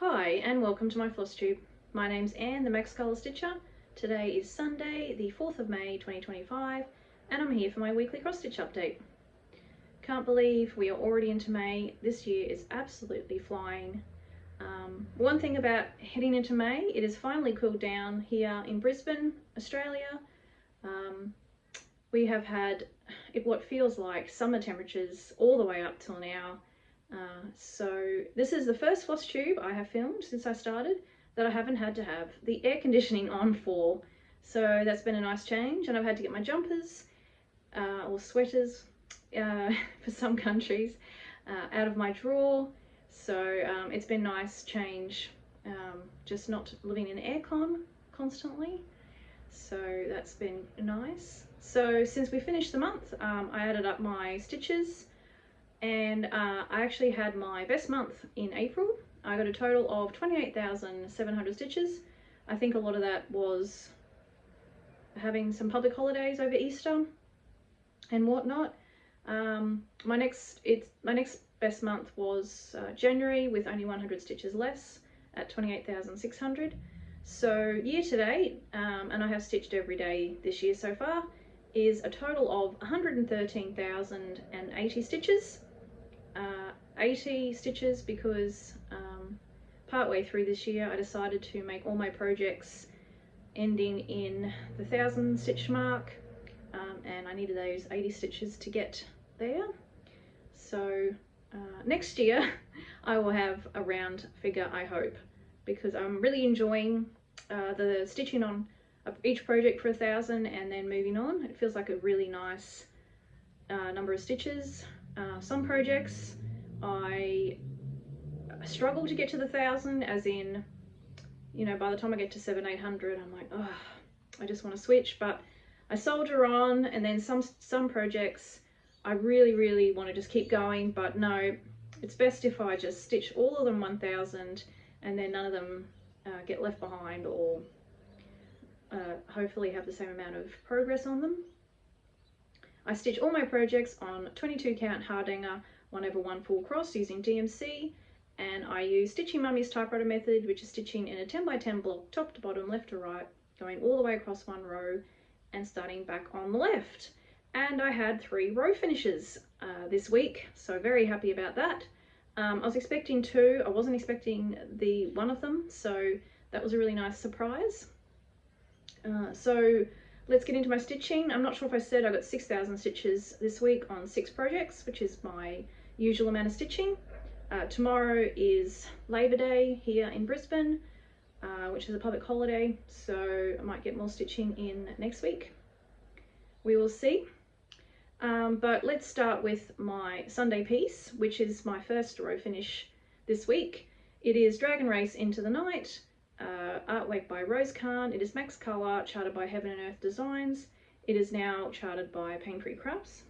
Hi and welcome to my Flosstube. My name's Anne, the Max Colour Stitcher. Today is Sunday, the 4th of May 2025, and I'm here for my weekly cross stitch update. Can't believe we are already into May. This year is absolutely flying. One thing about heading into May, it has finally cooled down here in Brisbane, Australia. We have had what feels like summer temperatures all the way up till now. So this is the first Flosstube I have filmed since I started that I haven't had to have the air conditioning on for. So that's been a nice change, and I've had to get my jumpers or sweaters for some countries out of my drawer. So it's been a nice change, just not living in aircon constantly. So that's been nice. So since we finished the month, I added up my stitches. And I actually had my best month in April. I got a total of 28,700 stitches. I think a lot of that was having some public holidays over Easter and whatnot. My next best month was January, with only 100 stitches less at 28,600. So year to date, and I have stitched every day this year so far, is a total of 113,080 stitches. 80 stitches because partway through this year I decided to make all my projects ending in the 1,000 stitch mark, and I needed those 80 stitches to get there. So next year I will have a round figure, I hope, because I'm really enjoying the stitching on each project for 1,000 and then moving on. It feels like a really nice number of stitches. Some projects I struggle to get to the 1,000, as in, you know, by the time I get to 700-800 I'm like, oh, I just want to switch, but I soldier on. And then some projects I really want to just keep going, but no, it's best if I just stitch all of them 1,000 and then none of them get left behind, or hopefully have the same amount of progress on them. I stitch all my projects on 22 count Hardanger 1/1 full cross using DMC, and I use Stitching Mummy's typewriter method, which is stitching in a 10x10 block top to bottom, left to right, going all the way across one row and starting back on the left. And I had 3 row finishes this week, so very happy about that. I was expecting 2, I wasn't expecting the one of them, so that was a really nice surprise. So let's get into my stitching. I'm not sure if I said I got 6,000 stitches this week on 6 projects, which is my usual amount of stitching. Tomorrow is Labor Day here in Brisbane, which is a public holiday, so I might get more stitching in next week. We will see. But let's start with my Sunday piece, which is my first row finish this week. It is Dragon Race Into the Night, artwork by Rose Khan. It is Max Colour, charted by Heaven and Earth Designs. It is now charted by Pain Free Crafts.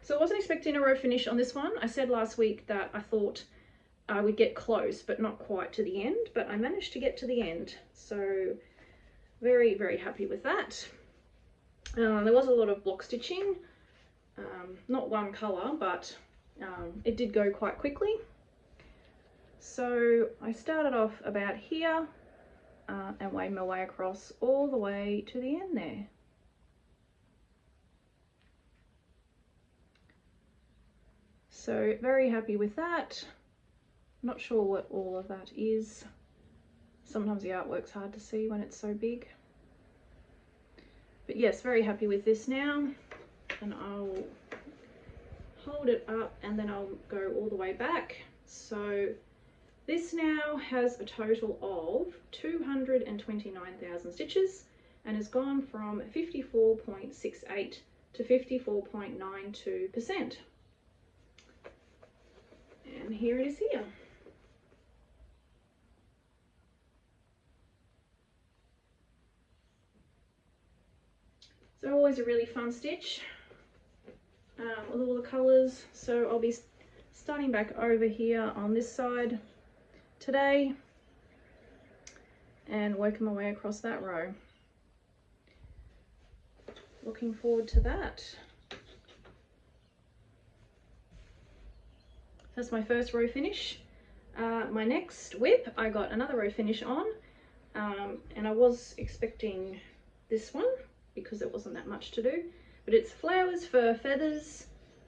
So I wasn't expecting a row finish on this one. I said last week that I thought I would get close, but not quite to the end, but I managed to get to the end. So very happy with that. There was a lot of block stitching, not one colour, but it did go quite quickly. So I started off about here and made my way across all the way to the end there. So very happy with that. Not sure what all of that is. Sometimes the artwork's hard to see when it's so big. But yes, very happy with this now. And I'll hold it up and then I'll go all the way back. So this now has a total of 229,000 stitches and has gone from 54.68 to 54.92%. And here it is here. So always a really fun stitch with all the colours. So I'll be starting back over here on this side today and working my way across that row. Looking forward to that. That's my first row finish. My next whip, I got another row finish on, and I was expecting this one because there wasn't that much to do, but it's Flowers for Feathers,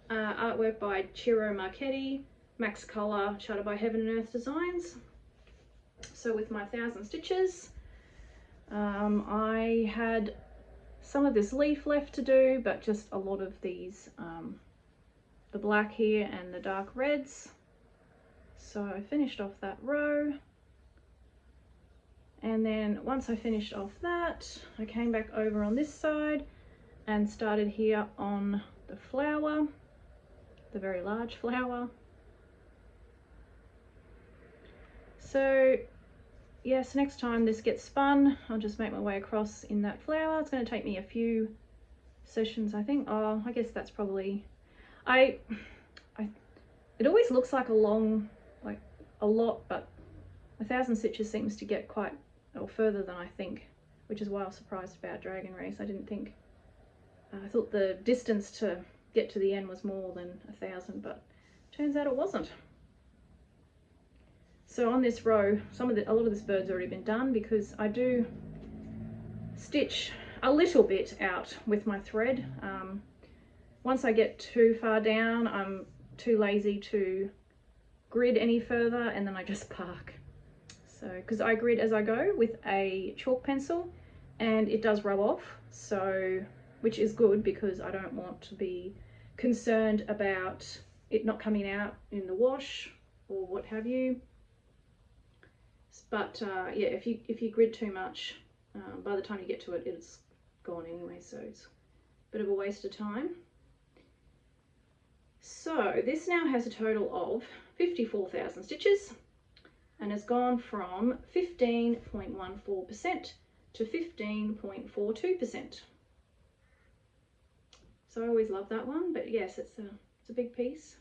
artwork by Ciro, Marchetti, Max Color, charted by Heaven and Earth Designs. So with my 1000 stitches, I had some of this leaf left to do, but just a lot of these, the black here and the dark reds. So I finished off that row, and then once I finished off that, I came back over on this side and started here on the flower, the very large flower. So yes, next time this gets spun, I'll just make my way across in that flower. It's going to take me a few sessions, I think. Oh, I guess that's probably, it always looks like a long, like a lot, but 1000 stitches seems to get quite, or further than I think, which is why I was surprised about Dragon Race. I didn't think, I thought the distance to get to the end was more than 1000, but turns out it wasn't. So on this row, a lot of this bird's already been done because I do stitch a little bit out with my thread. Once I get too far down, I'm too lazy to grid any further, and then I just park. So, because I grid as I go with a chalk pencil, and it does rub off, so, which is good because I don't want to be concerned about it not coming out in the wash or what have you. But yeah, if you grid too much, by the time you get to it, it's gone anyway, so it's a bit of a waste of time. So this now has a total of 54,000 stitches and has gone from 15.14% to 15.42%. So I always love that one, but yes, it's a big piece,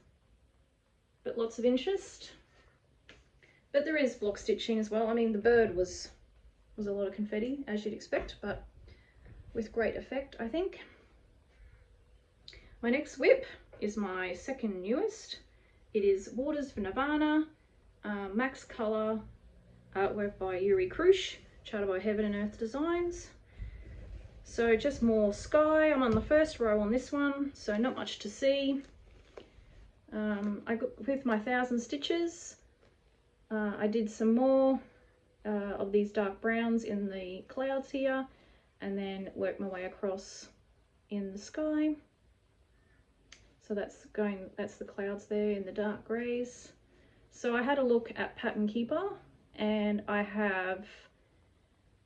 but lots of interest. But there is block stitching as well. I mean, the bird was a lot of confetti, as you'd expect, but with great effect, I think. My next whip is my second newest. It is Waters for Nirvana, Max Color, artwork by Yuri, Khrushch, charted by Heaven and Earth Designs. So just more sky. I'm on the first row on this one, so not much to see. I got, with my 1000 stitches, I did some more of these dark browns in the clouds here, and then worked my way across in the sky. So that's the clouds there in the dark greys. So I had a look at Pattern Keeper, and I have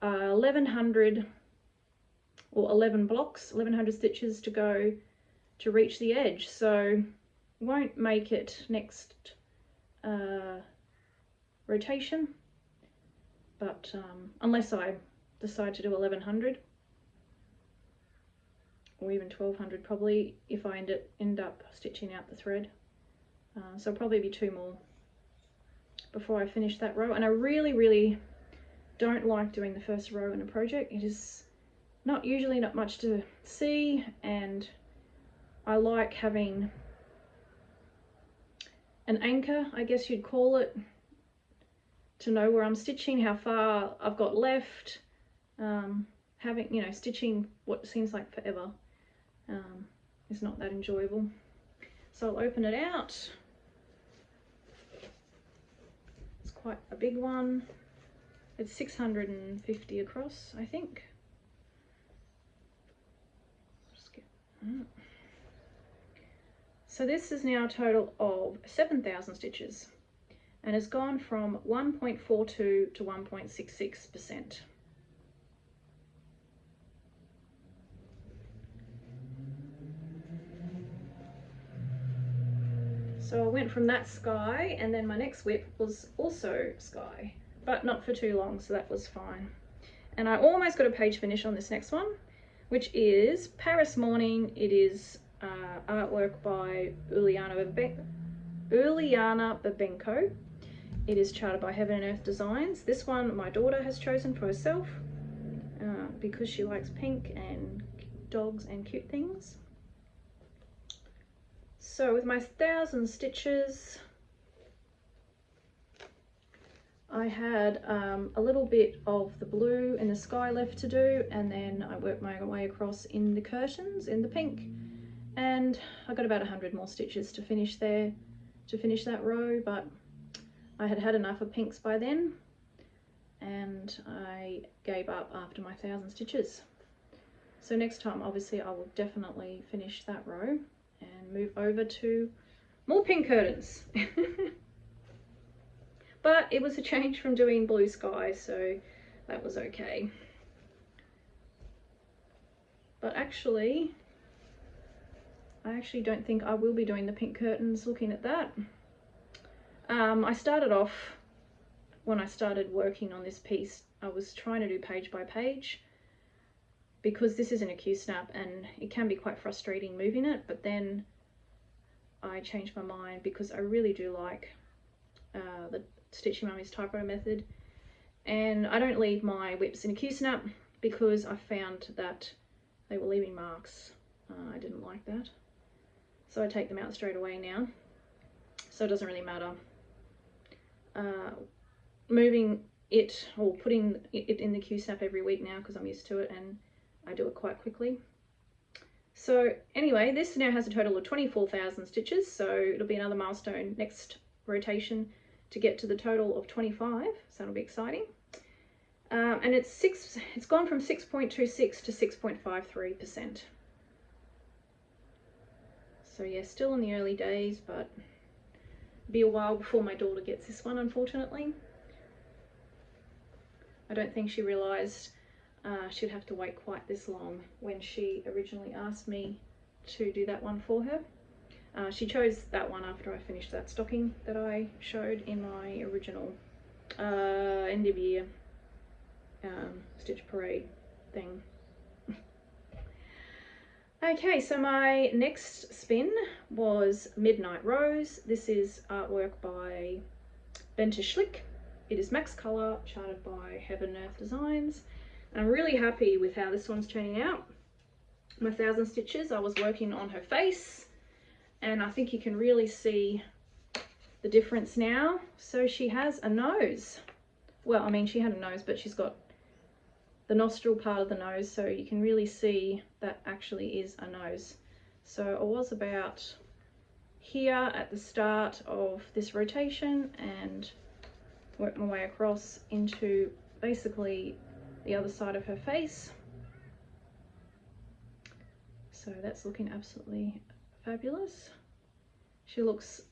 1100 or 11 blocks, 1100 stitches to go to reach the edge. So won't make it next rotation, but unless I decide to do 1100 or even 1200 probably, if I end up stitching out the thread. So it'll probably be 2 more before I finish that row. And I really don't like doing the first row in a project. It is usually not much to see, and I like having an anchor, I guess you'd call it, to know where I'm stitching, how far I've got left. Having, you know, stitching what seems like forever is not that enjoyable. So I'll open it out. It's quite a big one. It's 650 across, I think. So this is now a total of 7,000 stitches and has gone from 1.42 to 1.66%. So I went from that sky, and then my next whip was also sky, but not for too long, so that was fine. And I almost got a page finish on this next one, which is Paris Morning. It is artwork by Uliana Babenko. It is charted by Heaven and Earth Designs. This one my daughter has chosen for herself because she likes pink and dogs and cute things. So with my 1000 stitches, I had a little bit of the blue and the sky left to do, and then I worked my way across in the curtains in the pink, and I got about 100 more stitches to finish there, to finish that row, but I had had enough of pinks by then and I gave up after my 1,000 stitches. So next time obviously I will definitely finish that row and move over to more pink curtains. But it was a change from doing blue sky, so that was okay. But actually, I actually don't think I will be doing the pink curtains looking at that. I started off, when I started working on this piece, I was trying to do page by page because this isn't a Q-snap and it can be quite frustrating moving it, but then I changed my mind because I really do like the Stitching Mummy's typewriter method, and I don't leave my whips in a Q-snap because I found that they were leaving marks. I didn't like that, so I take them out straight away now, so it doesn't really matter. Moving it or putting it in the Q-snap every week now because I'm used to it and I do it quite quickly. So anyway, this now has a total of 24,000 stitches, so it'll be another milestone next rotation to get to the total of 25, so that'll be exciting. And it's gone from 6.26 to 6.53%. So yeah, still in the early days, but it'll be a while before my daughter gets this one, unfortunately. I don't think she realised she'd have to wait quite this long when she originally asked me to do that one for her. She chose that one after I finished that stocking that I showed in my original end of year stitch parade thing. Okay, so my next spin was Midnight Rose. This is artwork by Bente Schlick. It is max colour, charted by Heaven Earth Designs. And I'm really happy with how this one's turning out. My 1,000 stitches, I was working on her face, and I think you can really see the difference now. So she has a nose. Well, I mean, she had a nose, but she's got the nostril part of the nose, so you can really see that actually is a nose. So I was about here at the start of this rotation and worked my way across into basically the other side of her face. So that's looking absolutely fabulous. She looks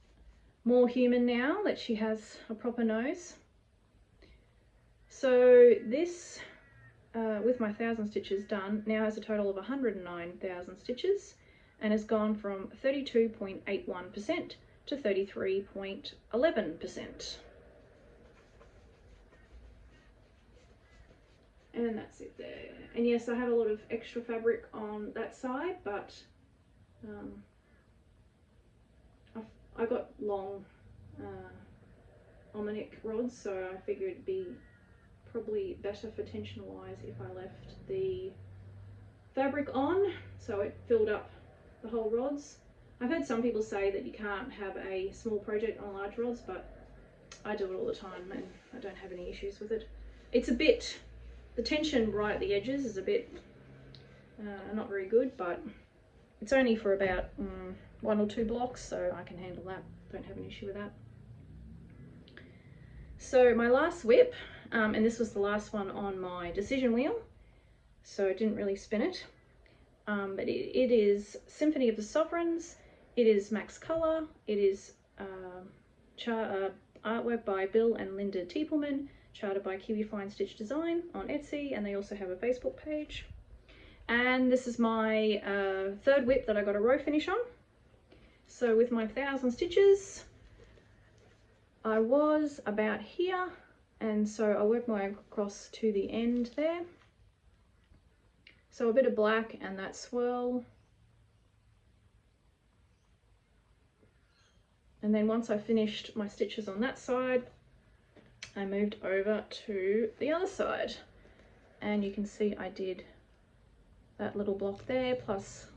more human now that she has a proper nose. So this, with my 1,000 stitches done, now has a total of 109,000 stitches and has gone from 32.81% to 33.11%. And that's it there. And yes, I have a lot of extra fabric on that side, but I got long Omanic rods, so I figured it'd be probably better for tension wise if I left the fabric on, so it filled up the whole rods. I've heard some people say that you can't have a small project on large rods, but I do it all the time and I don't have any issues with it. It's a bit, the tension right at the edges is a bit not very good, but it's only for about 1 or 2 blocks, so I can handle that. Don't have an issue with that. So my last whip, and this was the last one on my decision wheel, so I didn't really spin it, but it is Symphony of the Sovereigns. It is max color. It is artwork by Bill and Linda Tiepelman, charted by Kiwi Fine Stitch Design on Etsy, and they also have a Facebook page. And this is my third whip that I got a row finish on. So with my 1,000 stitches, I was about here, and so I worked my way across to the end there. So a bit of black and that swirl. And then once I finished my stitches on that side, I moved over to the other side. And you can see I did that little block there, plus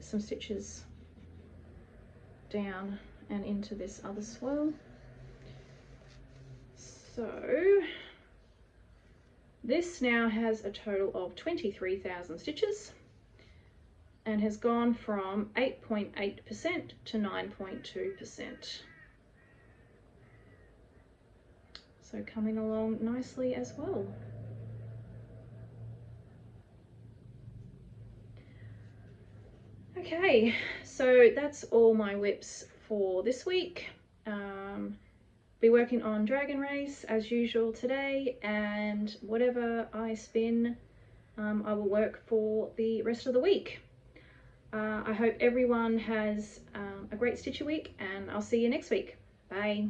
some stitches down and into this other swirl. This now has a total of 23,000 stitches and has gone from 8.8% to 9.2%. So coming along nicely as well. Okay, so that's all my whips for this week. Be working on Dragon Race as usual today, and whatever I spin, I will work for the rest of the week. I hope everyone has a great stitcher week, and I'll see you next week. Bye.